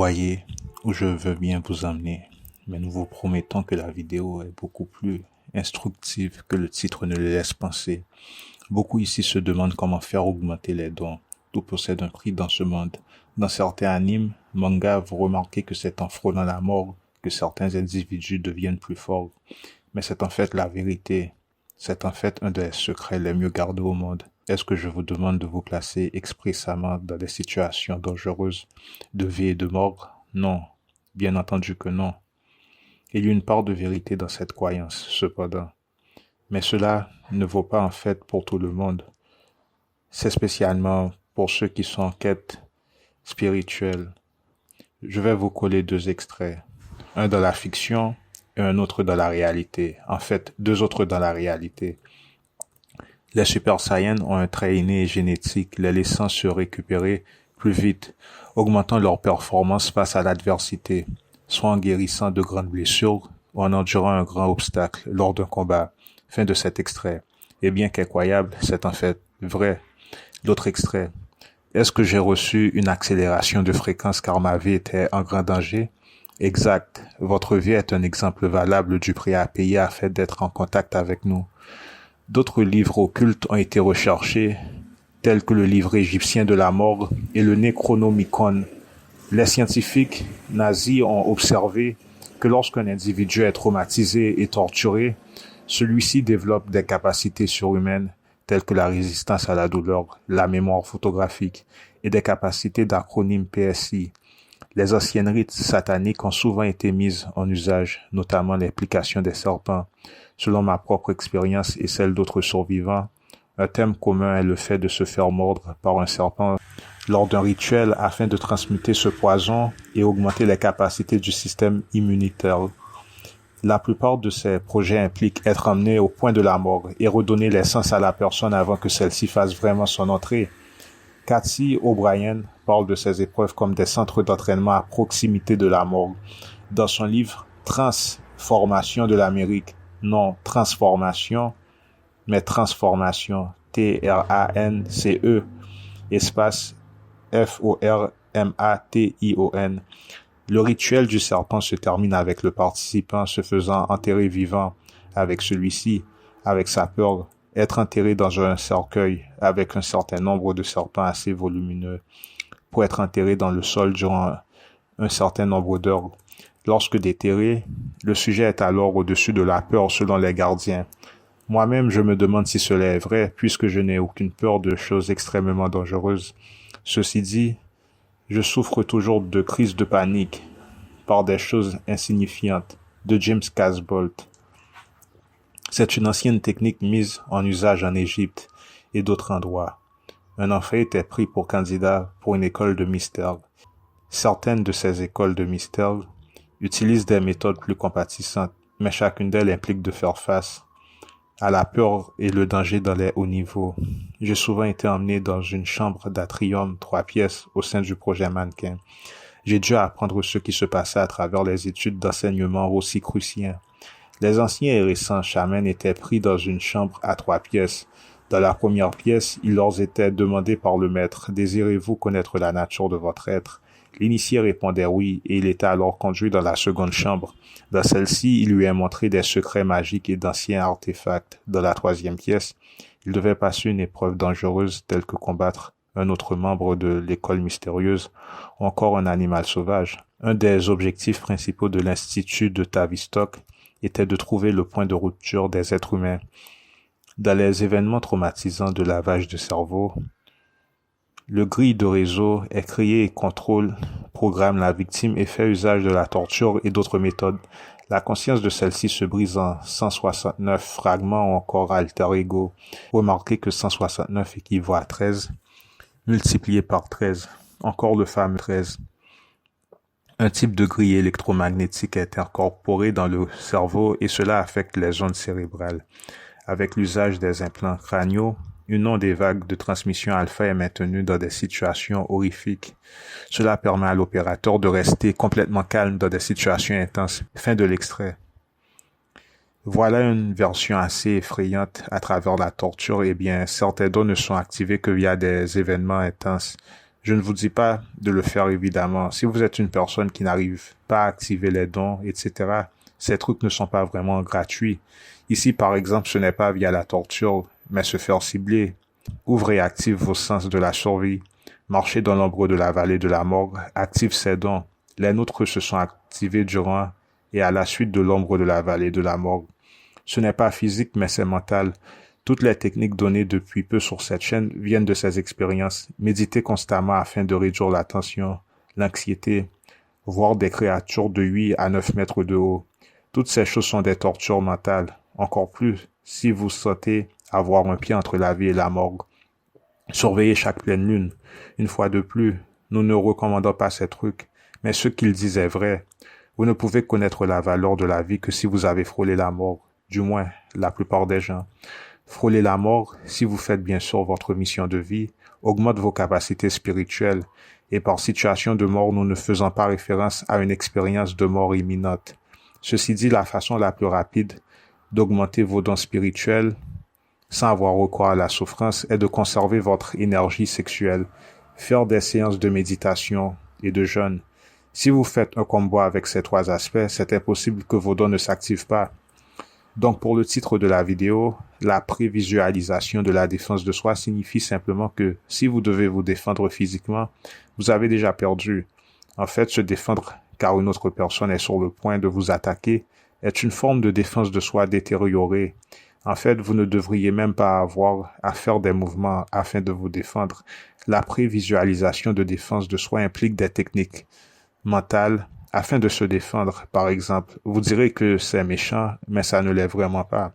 voyez où je veux bien vous emmener, mais nous vous promettons que la vidéo est beaucoup plus instructive que le titre ne le laisse penser. Beaucoup ici se demandent comment faire augmenter les dons. Tout possède un prix dans ce monde. Dans certains animes, mangas, vous remarquez que c'est en frôlant la mort que certains individus deviennent plus forts. Mais c'est en fait la vérité. C'est en fait un des secrets les mieux gardés au monde. Est-ce que je vous demande de vous placer expressément dans des situations dangereuses de vie et de mort? Non. Bien entendu que non. Il y a une part de vérité dans cette croyance, cependant. Mais cela ne vaut pas en fait pour tout le monde. C'est spécialement pour ceux qui sont en quête spirituelle. Je vais vous coller deux extraits. Un dans la fiction et un autre dans la réalité. En fait, deux autres dans la réalité. Les Super Saiyans ont un trait inné et génétique, les laissant se récupérer plus vite, augmentant leur performance face à l'adversité, soit en guérissant de grandes blessures ou en endurant un grand obstacle lors d'un combat. Fin de cet extrait. Et bien qu'incroyable, c'est en fait vrai. L'autre extrait. Est-ce que j'ai reçu une accélération de fréquence car ma vie était en grand danger? Exact. Votre vie est un exemple valable du prix à payer afin d'être en contact avec nous. D'autres livres occultes ont été recherchés, tels que le livre égyptien de la mort et le Necronomicon. Les scientifiques nazis ont observé que lorsqu'un individu est traumatisé et torturé, celui-ci développe des capacités surhumaines telles que la résistance à la douleur, la mémoire photographique et des capacités d'acronyme PSI. Les anciennes rites sataniques ont souvent été mises en usage, notamment l'implication des serpents. Selon ma propre expérience et celle d'autres survivants, un thème commun est le fait de se faire mordre par un serpent lors d'un rituel afin de transmuter ce poison et augmenter les capacités du système immunitaire. La plupart de ces projets impliquent être emmené au point de la mort et redonner l'essence à la personne avant que celle-ci fasse vraiment son entrée. Cathy O'Brien parle de ces épreuves comme des centres d'entraînement à proximité de la mort. Dans son livre Transformation de l'Amérique, non transformation, mais transformation, T-R-A-N-C-E, espace F-O-R-M-A-T-I-O-N. Le rituel du serpent se termine avec le participant se faisant enterrer vivant avec celui-ci, avec sa peur, être enterré dans un cercueil avec un certain nombre de serpents assez volumineux pour être enterré dans le sol durant un certain nombre d'heures. Lorsque déterré, le sujet est alors au-dessus de la peur selon les gardiens. Moi-même, je me demande si cela est vrai puisque je n'ai aucune peur de choses extrêmement dangereuses. Ceci dit, je souffre toujours de crises de panique par des choses insignifiantes, de James Casbolt. C'est une ancienne technique mise en usage en Égypte et d'autres endroits. Un enfant était pris pour candidat pour une école de mystère. Certaines de ces écoles de mystère utilisent des méthodes plus compatissantes, mais chacune d'elles implique de faire face à la peur et le danger dans les hauts niveaux. J'ai souvent été emmené dans une chambre d'atrium 3 pièces au sein du projet Mannequin. J'ai dû apprendre ce qui se passait à travers les études d'enseignement rosicruciens. Les anciens et récents chamans étaient pris dans une chambre à 3 pièces. Dans la première pièce, il leur était demandé par le maître, « Désirez-vous connaître la nature de votre être ?» L'initié répondait oui, et il était alors conduit dans la seconde chambre. Dans celle-ci, il lui est montré des secrets magiques et d'anciens artefacts. Dans la troisième pièce, il devait passer une épreuve dangereuse telle que combattre un autre membre de l'école mystérieuse ou encore un animal sauvage. Un des objectifs principaux de l'Institut de Tavistock était de trouver le point de rupture des êtres humains. Dans les événements traumatisants de lavage de cerveau, le grille de réseau est créé et contrôle, programme la victime et fait usage de la torture et d'autres méthodes. La conscience de celle-ci se brise en 169 fragments ou encore alter ego. Remarquez que 169 équivaut à 13, multiplié par 13, encore le fameux 13. Un type de grille électromagnétique est incorporé dans le cerveau et cela affecte les zones cérébrales. Avec l'usage des implants crâniaux, une onde des vagues de transmission alpha est maintenue dans des situations horrifiques. Cela permet à l'opérateur de rester complètement calme dans des situations intenses. Fin de l'extrait. Voilà une version assez effrayante à travers la torture. Eh bien, certains dons ne sont activés que via des événements intenses. Je ne vous dis pas de le faire évidemment. Si vous êtes une personne qui n'arrive pas à activer les dons, etc., ces trucs ne sont pas vraiment gratuits. Ici, par exemple, ce n'est pas via la torture, mais se faire cibler. Ouvrez et active vos sens de la survie. Marchez dans l'ombre de la vallée de la mort. Active ces dons. Les nôtres se sont activés durant et à la suite de l'ombre de la vallée de la mort. Ce n'est pas physique, mais c'est mental. Toutes les techniques données depuis peu sur cette chaîne viennent de ces expériences. Méditez constamment afin de réduire la tension, l'anxiété, voir des créatures de 8 à 9 mètres de haut. Toutes ces choses sont des tortures mentales. Encore plus, si vous sentez avoir un pied entre la vie et la mort. Surveillez chaque pleine lune. Une fois de plus, nous ne recommandons pas ces trucs, mais ce qu'ils disent est vrai. Vous ne pouvez connaître la valeur de la vie que si vous avez frôlé la mort. Du moins, la plupart des gens. Frôler la mort, si vous faites bien sûr votre mission de vie, augmente vos capacités spirituelles, et par situation de mort, nous ne faisons pas référence à une expérience de mort imminente. Ceci dit, la façon la plus rapide d'augmenter vos dons spirituels, sans avoir recours à la souffrance, est de conserver votre énergie sexuelle, faire des séances de méditation et de jeûne. Si vous faites un combo avec ces trois aspects, c'est impossible que vos dons ne s'activent pas. Donc, pour le titre de la vidéo, la prévisualisation de la défense de soi signifie simplement que si vous devez vous défendre physiquement, vous avez déjà perdu. En fait, se défendre car une autre personne est sur le point de vous attaquer est une forme de défense de soi détériorée. En fait, vous ne devriez même pas avoir à faire des mouvements afin de vous défendre. La prévisualisation de défense de soi implique des techniques mentales afin de se défendre. Par exemple, vous direz que c'est méchant, mais ça ne l'est vraiment pas.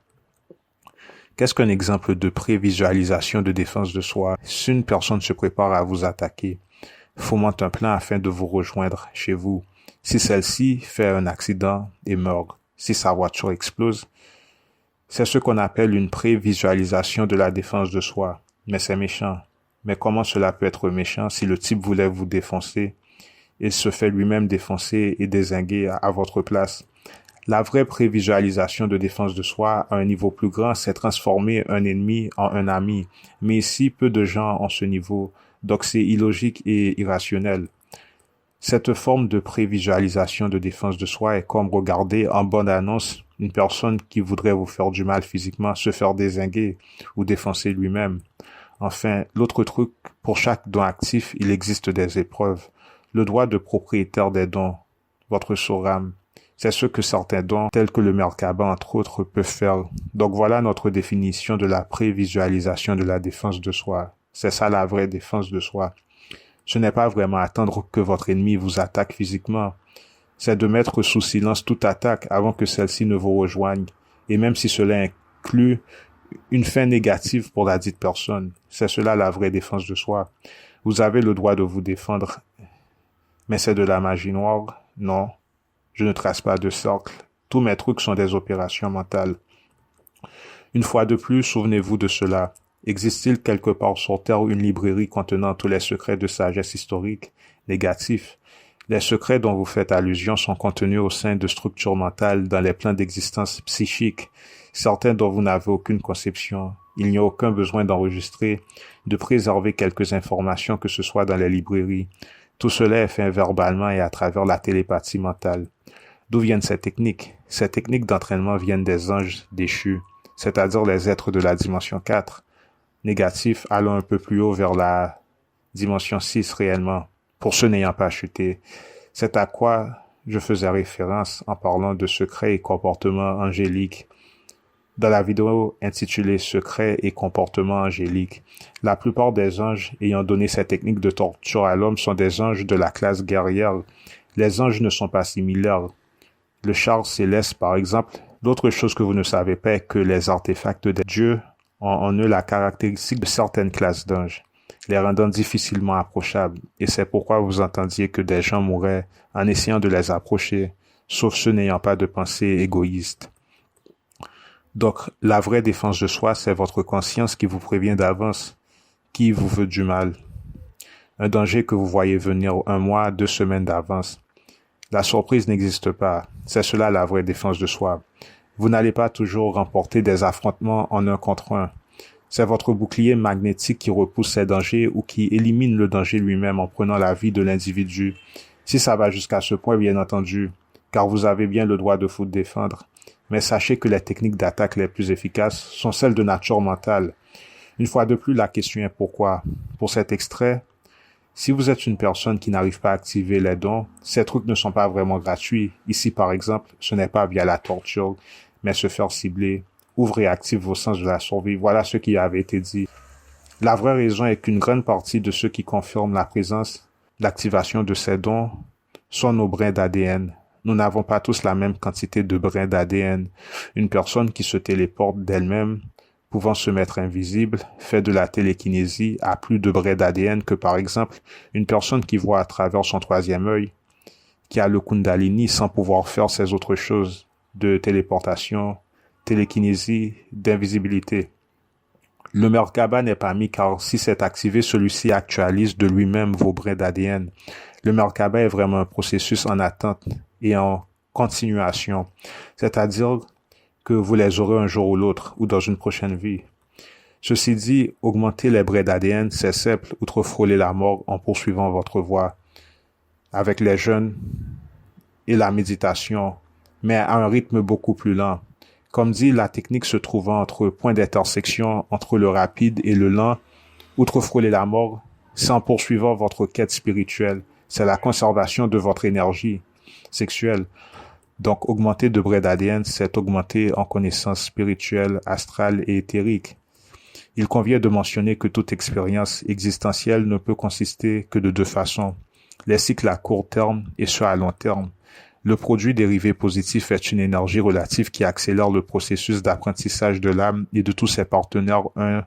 Qu'est-ce qu'un exemple de prévisualisation de défense de soi? Si une personne se prépare à vous attaquer, fomente un plan afin de vous rejoindre chez vous. Si celle-ci fait un accident et meurt, si sa voiture explose, c'est ce qu'on appelle une prévisualisation de la défense de soi. Mais c'est méchant. Mais comment cela peut être méchant si le type voulait vous défoncer? Il se fait lui-même défoncer et dézinguer à votre place. La vraie prévisualisation de défense de soi à un niveau plus grand, c'est transformer un ennemi en un ami. Mais ici, peu de gens ont ce niveau, donc c'est illogique et irrationnel. Cette forme de prévisualisation de défense de soi est comme regarder en bande-annonce une personne qui voudrait vous faire du mal physiquement, se faire dézinguer ou défoncer lui-même. Enfin, l'autre truc, pour chaque don actif, il existe des épreuves. Le droit de propriétaire des dons, votre Soram, c'est ce que certains dons, tels que le Merkaba entre autres, peuvent faire. Donc voilà notre définition de la prévisualisation de la défense de soi. C'est ça la vraie défense de soi. Ce n'est pas vraiment attendre que votre ennemi vous attaque physiquement. C'est de mettre sous silence toute attaque avant que celle-ci ne vous rejoigne. Et même si cela inclut une fin négative pour la dite personne, c'est cela la vraie défense de soi. Vous avez le droit de vous défendre. Mais c'est de la magie noire? Non. Je ne trace pas de cercle. Tous mes trucs sont des opérations mentales. Une fois de plus, souvenez-vous de cela. Existe-t-il quelque part sur Terre une librairie contenant tous les secrets de sagesse historique, négatifs? Les secrets dont vous faites allusion sont contenus au sein de structures mentales dans les plans d'existence psychique, certains dont vous n'avez aucune conception. Il n'y a aucun besoin d'enregistrer, de préserver quelques informations que ce soit dans les librairies. Tout cela est fait verbalement et à travers la télépathie mentale. D'où viennent ces techniques? Ces techniques d'entraînement viennent des anges déchus, c'est-à-dire les êtres de la dimension 4, négatifs allant un peu plus haut vers la dimension 6 réellement, pour ceux n'ayant pas chuté. C'est à quoi je faisais référence en parlant de secrets et comportements angéliques. Dans la vidéo intitulée Secrets et comportements angéliques, la plupart des anges ayant donné cette technique de torture à l'homme sont des anges de la classe guerrière. Les anges ne sont pas similaires. Le char céleste, par exemple, l'autre chose que vous ne savez pas est que les artefacts des dieux ont en eux la caractéristique de certaines classes d'anges, les rendant difficilement approchables. Et c'est pourquoi vous entendiez que des gens mouraient en essayant de les approcher, sauf ceux n'ayant pas de pensée égoïste. Donc, la vraie défense de soi, c'est votre conscience qui vous prévient d'avance, qui vous veut du mal. Un danger que vous voyez venir 1 mois, 2 semaines d'avance. La surprise n'existe pas. C'est cela la vraie défense de soi. Vous n'allez pas toujours remporter des affrontements en 1 contre 1. C'est votre bouclier magnétique qui repousse ces dangers ou qui élimine le danger lui-même en prenant la vie de l'individu. Si ça va jusqu'à ce point, bien entendu, car vous avez bien le droit de vous défendre. Mais sachez que les techniques d'attaque les plus efficaces sont celles de nature mentale. Une fois de plus, la question est pourquoi. Pour cet extrait, si vous êtes une personne qui n'arrive pas à activer les dons, ces trucs ne sont pas vraiment gratuits. Ici, par exemple, ce n'est pas via la torture, mais se faire cibler. Ouvre et active vos sens de la survie. Voilà ce qui avait été dit. La vraie raison est qu'une grande partie de ceux qui confirment la présence, l'activation de ces dons sont nos brins d'ADN. Nous n'avons pas tous la même quantité de brins d'ADN. Une personne qui se téléporte d'elle-même, pouvant se mettre invisible, fait de la télékinésie a plus de brins d'ADN que par exemple une personne qui voit à travers son troisième œil, qui a le Kundalini sans pouvoir faire ces autres choses de téléportation, télékinésie, d'invisibilité. Le Merkaba n'est pas mis car si c'est activé, celui-ci actualise de lui-même vos brins d'ADN. Le Merkaba est vraiment un processus en attente et en continuation, c'est-à-dire que vous les aurez un jour ou l'autre ou dans une prochaine vie. Ceci dit, augmenter les brins d'ADN, c'est simple, outre frôler la mort en poursuivant votre voie avec les jeûnes et la méditation, mais à un rythme beaucoup plus lent. Comme dit, la technique se trouvant entre points d'intersection entre le rapide et le lent, outre frôler la mort, c'est en poursuivant votre quête spirituelle. C'est la conservation de votre énergie sexuelle. Donc, augmenter de brins d'ADN, c'est augmenter en connaissance spirituelle, astrale et éthérique. Il convient de mentionner que toute expérience existentielle ne peut consister que de deux façons. Les cycles à court terme et ceux à long terme. Le produit dérivé positif est une énergie relative qui accélère le processus d'apprentissage de l'âme et de tous ses partenaires 1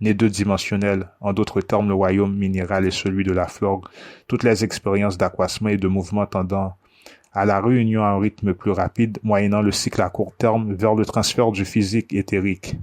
et 2-dimensionnels. En d'autres termes, le royaume minéral est celui de la flore. Toutes les expériences d'accroissement et de mouvement tendant à la réunion à un rythme plus rapide, moyennant le cycle à court terme vers le transfert du physique éthérique.